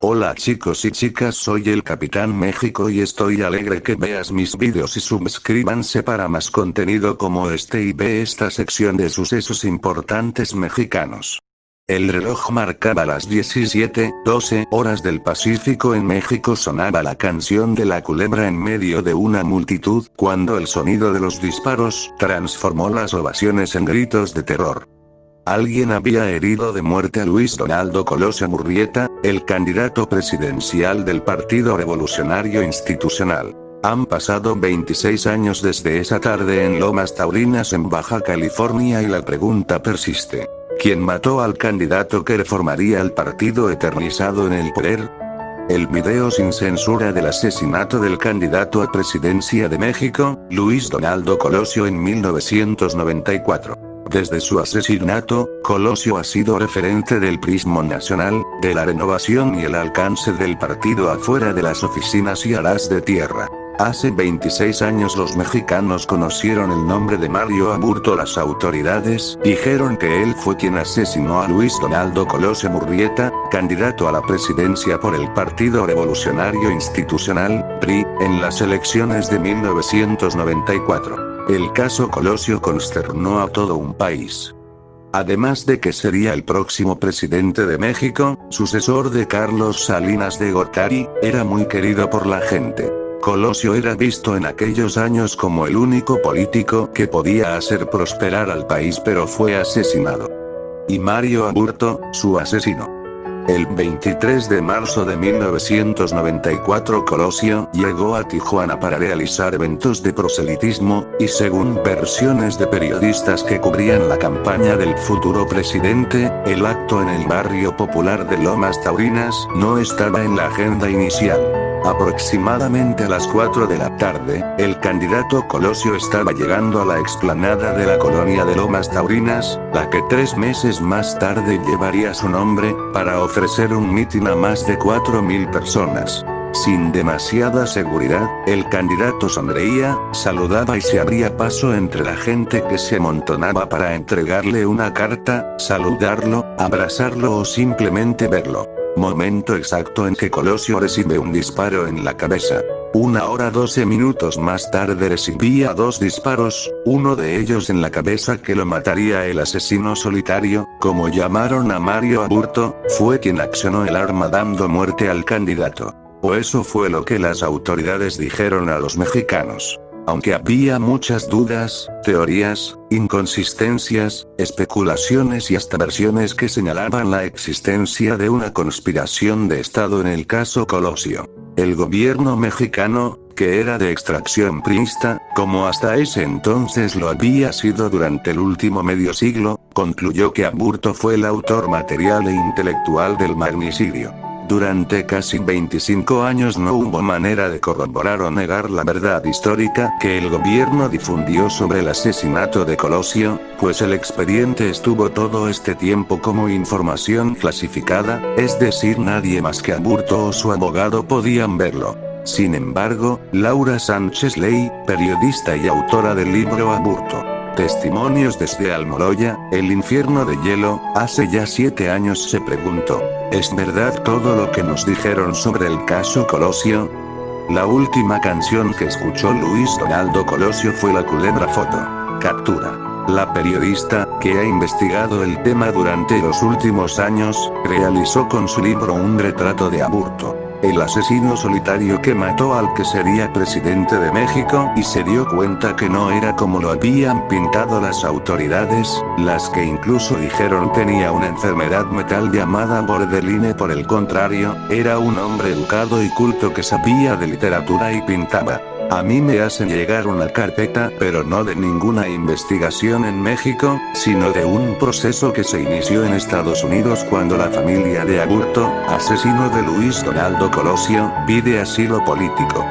Hola chicos y chicas, soy el Capitán México y estoy alegre que veas mis vídeos y suscríbanse para más contenido como este y ve esta sección de sucesos importantes mexicanos. El reloj marcaba las 17:12 horas del Pacífico en México, sonaba la canción de la culebra en medio de una multitud, cuando el sonido de los disparos transformó las ovaciones en gritos de terror. Alguien había herido de muerte a Luis Donaldo Colosio Murrieta, el candidato presidencial del Partido Revolucionario Institucional. Han pasado 26 años desde esa tarde en Lomas Taurinas en Baja California y la pregunta persiste. ¿Quién mató al candidato que reformaría el partido eternizado en el poder? El video sin censura del asesinato del candidato a presidencia de México, Luis Donaldo Colosio en 1994. Desde su asesinato, Colosio ha sido referente del prismo nacional, de la renovación y el alcance del partido afuera de las oficinas y a ras de tierra. Hace 26 años los mexicanos conocieron el nombre de Mario Aburto. Las autoridades dijeron que él fue quien asesinó a Luis Donaldo Colosio Murrieta, candidato a la presidencia por el Partido Revolucionario Institucional, PRI, en las elecciones de 1994. El caso Colosio consternó a todo un país. Además de que sería el próximo presidente de México, sucesor de Carlos Salinas de Gortari, era muy querido por la gente. Colosio era visto en aquellos años como el único político que podía hacer prosperar al país, pero fue asesinado. Y Mario Aburto, su asesino. El 23 de marzo de 1994 Colosio llegó a Tijuana para realizar eventos de proselitismo, y según versiones de periodistas que cubrían la campaña del futuro presidente, el acto en el barrio popular de Lomas Taurinas no estaba en la agenda inicial. Aproximadamente a las 4 de la tarde, el candidato Colosio estaba llegando a la explanada de la colonia de Lomas Taurinas, la que 3 meses más tarde llevaría su nombre, para ofrecer un mitin a más de 4.000 personas. Sin demasiada seguridad, el candidato sonreía, saludaba y se abría paso entre la gente que se amontonaba para entregarle una carta, saludarlo, abrazarlo o simplemente verlo. Momento exacto en que Colosio recibe un disparo en la cabeza. 1 hora 12 minutos más tarde recibía 2 disparos, uno de ellos en la cabeza que lo mataría. El asesino solitario, como llamaron a Mario Aburto, fue quien accionó el arma dando muerte al candidato. O eso fue lo que las autoridades dijeron a los mexicanos. Aunque había muchas dudas, teorías, inconsistencias, especulaciones y hasta versiones que señalaban la existencia de una conspiración de Estado en el caso Colosio. El gobierno mexicano, que era de extracción priista, como hasta ese entonces lo había sido durante el último medio siglo, concluyó que Aburto fue el autor material e intelectual del magnicidio. Durante casi 25 años no hubo manera de corroborar o negar la verdad histórica que el gobierno difundió sobre el asesinato de Colosio, pues el expediente estuvo todo este tiempo como información clasificada, es decir, nadie más que Aburto o su abogado podían verlo. Sin embargo, Laura Sánchez Ley, periodista y autora del libro Aburto, Testimonios desde Almoloya, el infierno de hielo, hace ya 7 años se preguntó: ¿es verdad todo lo que nos dijeron sobre el caso Colosio? La última canción que escuchó Luis Donaldo Colosio fue La Culebra Foto. Captura. La periodista, que ha investigado el tema durante los últimos años, realizó con su libro un retrato de Aburto, el asesino solitario que mató al que sería presidente de México, y se dio cuenta que no era como lo habían pintado las autoridades, las que incluso dijeron tenía una enfermedad mental llamada borderline. Por el contrario, era un hombre educado y culto que sabía de literatura y pintaba. A mí me hacen llegar una carpeta, pero no de ninguna investigación en México, sino de un proceso que se inició en Estados Unidos cuando la familia de Aburto, asesino de Luis Donaldo Colosio, pide asilo político.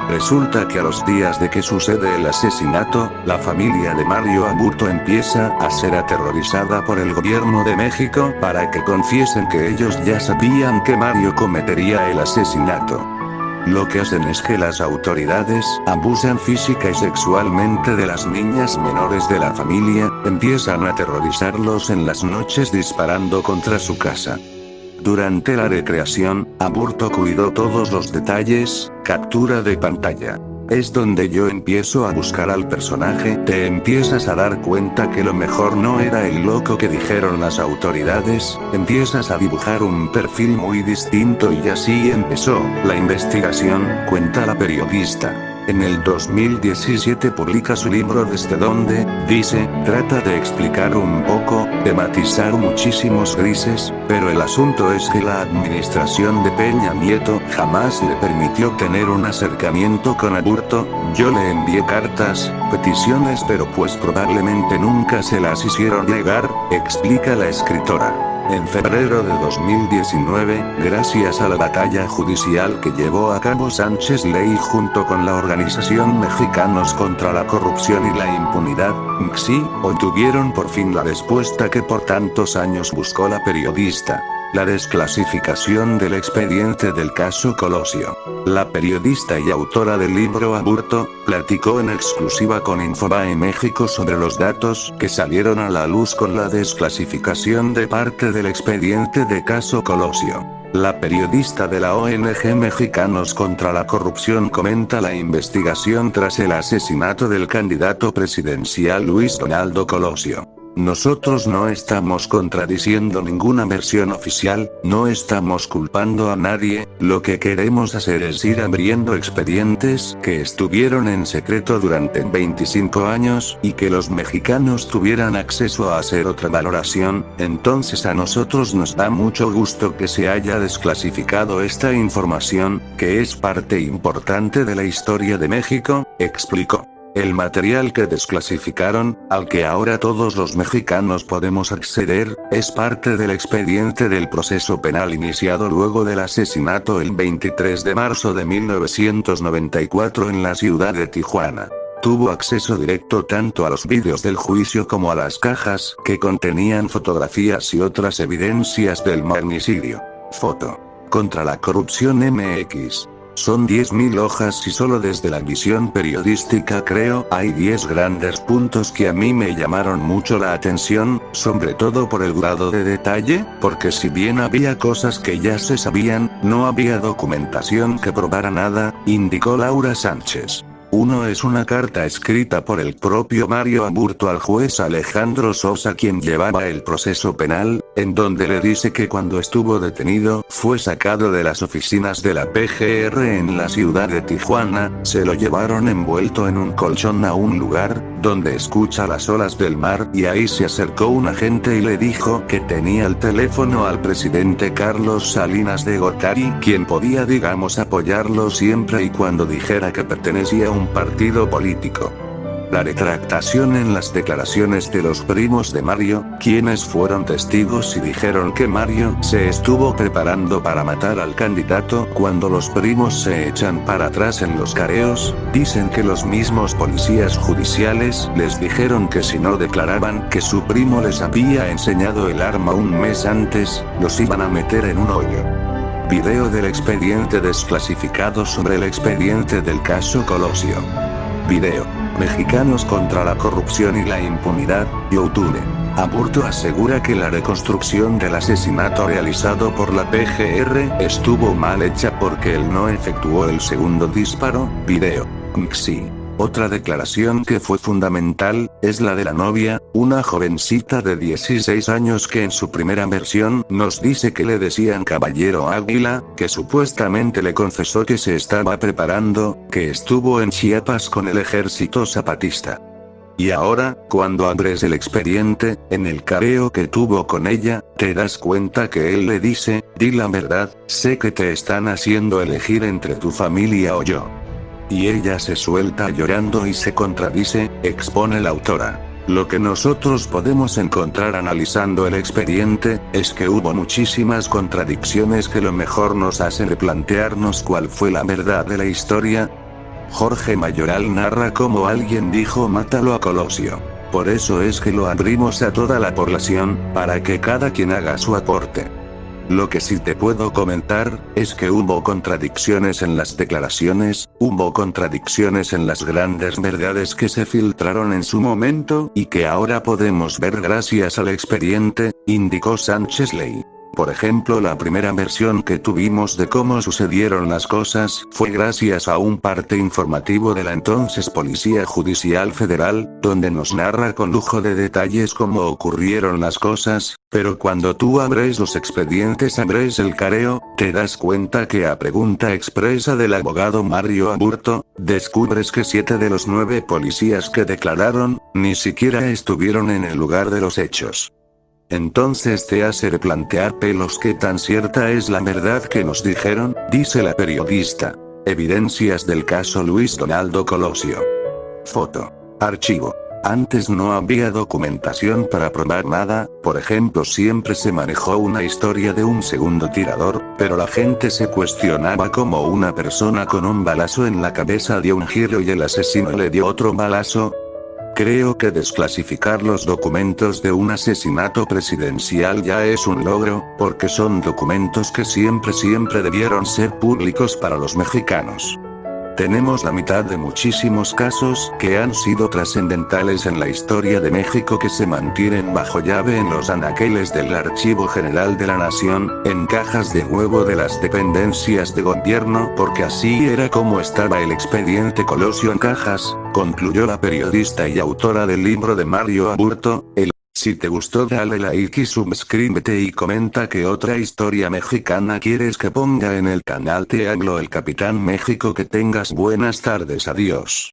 Resulta que a los días de que sucede el asesinato, la familia de Mario Aburto empieza a ser aterrorizada por el gobierno de México para que confiesen que ellos ya sabían que Mario cometería el asesinato. Lo que hacen es que las autoridades abusan física y sexualmente de las niñas menores de la familia, empiezan a aterrorizarlos en las noches disparando contra su casa. Durante la recreación, Aburto cuidó todos los detalles, captura de pantalla. Es donde yo empiezo a buscar al personaje, te empiezas a dar cuenta que lo mejor no era el loco que dijeron las autoridades, empiezas a dibujar un perfil muy distinto y así empezó la investigación, cuenta la periodista. En el 2017 publica su libro Desde Dónde, dice, trata de explicar un poco, de matizar muchísimos grises, pero el asunto es que la administración de Peña Nieto jamás le permitió tener un acercamiento con Aburto. Yo le envié cartas, peticiones, pero pues probablemente nunca se las hicieron llegar, explica la escritora. En febrero de 2019, gracias a la batalla judicial que llevó a cabo Sánchez Ley junto con la organización Mexicanos contra la Corrupción y la Impunidad, MXI, obtuvieron por fin la respuesta que por tantos años buscó la periodista. La desclasificación del expediente del caso Colosio. La periodista y autora del libro Aburto, platicó en exclusiva con Infobae México sobre los datos que salieron a la luz con la desclasificación de parte del expediente de caso Colosio. La periodista de la ONG Mexicanos contra la Corrupción comenta la investigación tras el asesinato del candidato presidencial Luis Donaldo Colosio. Nosotros no estamos contradiciendo ninguna versión oficial, no estamos culpando a nadie, lo que queremos hacer es ir abriendo expedientes que estuvieron en secreto durante 25 años y que los mexicanos tuvieran acceso a hacer otra valoración. Entonces a nosotros nos da mucho gusto que se haya desclasificado esta información, que es parte importante de la historia de México, explicó. El material que desclasificaron, al que ahora todos los mexicanos podemos acceder, es parte del expediente del proceso penal iniciado luego del asesinato el 23 de marzo de 1994 en la ciudad de Tijuana. Tuvo acceso directo tanto a los vídeos del juicio como a las cajas que contenían fotografías y otras evidencias del magnicidio. Foto. Contra la corrupción MX. Son 10.000 hojas y solo desde la visión periodística creo hay 10 grandes puntos que a mí me llamaron mucho la atención, sobre todo por el grado de detalle, porque si bien había cosas que ya se sabían, no había documentación que probara nada, indicó Laura Sánchez. Uno es una carta escrita por el propio Mario Aburto al juez Alejandro Sosa, quien llevaba el proceso penal, en donde le dice que cuando estuvo detenido fue sacado de las oficinas de la PGR en la ciudad de Tijuana, se lo llevaron envuelto en un colchón a un lugar donde escucha las olas del mar y ahí se acercó un agente y le dijo que tenía el teléfono al presidente Carlos Salinas de Gortari, quien podía digamos apoyarlo siempre y cuando dijera que pertenecía a un partido político. La retractación en las declaraciones de los primos de Mario, quienes fueron testigos y dijeron que Mario se estuvo preparando para matar al candidato cuando los primos se echan para atrás en los careos, dicen que los mismos policías judiciales les dijeron que si no declaraban que su primo les había enseñado el arma un mes antes, los iban a meter en un hoyo. Video del expediente desclasificado sobre el expediente del caso Colosio. Video. Mexicanos contra la corrupción y la impunidad, YouTube. Aburto asegura que la reconstrucción del asesinato realizado por la PGR estuvo mal hecha porque él no efectuó el segundo disparo. Video. MXI. Otra declaración que fue fundamental, es la de la novia, una jovencita de 16 años que en su primera versión nos dice que le decían Caballero Águila, que supuestamente le confesó que se estaba preparando, que estuvo en Chiapas con el ejército zapatista. Y ahora, cuando abres el expediente, en el careo que tuvo con ella, te das cuenta que él le dice, di la verdad, sé que te están haciendo elegir entre tu familia o yo. Y ella se suelta llorando y se contradice, expone la autora. Lo que nosotros podemos encontrar analizando el expediente, es que hubo muchísimas contradicciones que lo mejor nos hace replantearnos cuál fue la verdad de la historia. Jorge Mayoral narra cómo alguien dijo mátalo a Colosio. Por eso es que lo abrimos a toda la población, para que cada quien haga su aporte. Lo que sí te puedo comentar, es que hubo contradicciones en las declaraciones, hubo contradicciones en las grandes verdades que se filtraron en su momento, y que ahora podemos ver gracias al expediente, indicó Sánchez Ley. Por ejemplo, la primera versión que tuvimos de cómo sucedieron las cosas fue gracias a un parte informativo de la entonces Policía Judicial Federal, donde nos narra con lujo de detalles cómo ocurrieron las cosas, pero cuando tú abres los expedientes, abres el careo, te das cuenta que a pregunta expresa del abogado Mario Aburto, descubres que 7 de los 9 policías que declararon, ni siquiera estuvieron en el lugar de los hechos. Entonces te hace replantear pelos qué tan cierta es la verdad que nos dijeron, dice la periodista. Evidencias del caso Luis Donaldo Colosio. Foto. Archivo. Antes no había documentación para probar nada, por ejemplo siempre se manejó una historia de un segundo tirador, pero la gente se cuestionaba cómo una persona con un balazo en la cabeza dio un giro y el asesino le dio otro balazo. Creo que desclasificar los documentos de un asesinato presidencial ya es un logro, porque son documentos que siempre debieron ser públicos para los mexicanos. Tenemos la mitad de muchísimos casos que han sido trascendentales en la historia de México que se mantienen bajo llave en los anaqueles del Archivo General de la Nación, en cajas de huevo de las dependencias de gobierno, porque así era como estaba el expediente Colosio en cajas, concluyó la periodista y autora del libro de Mario Aburto, el. Si te gustó dale like y suscríbete y comenta qué otra historia mexicana quieres que ponga en el canal. Te hablo el Capitán México, que tengas buenas tardes, adiós.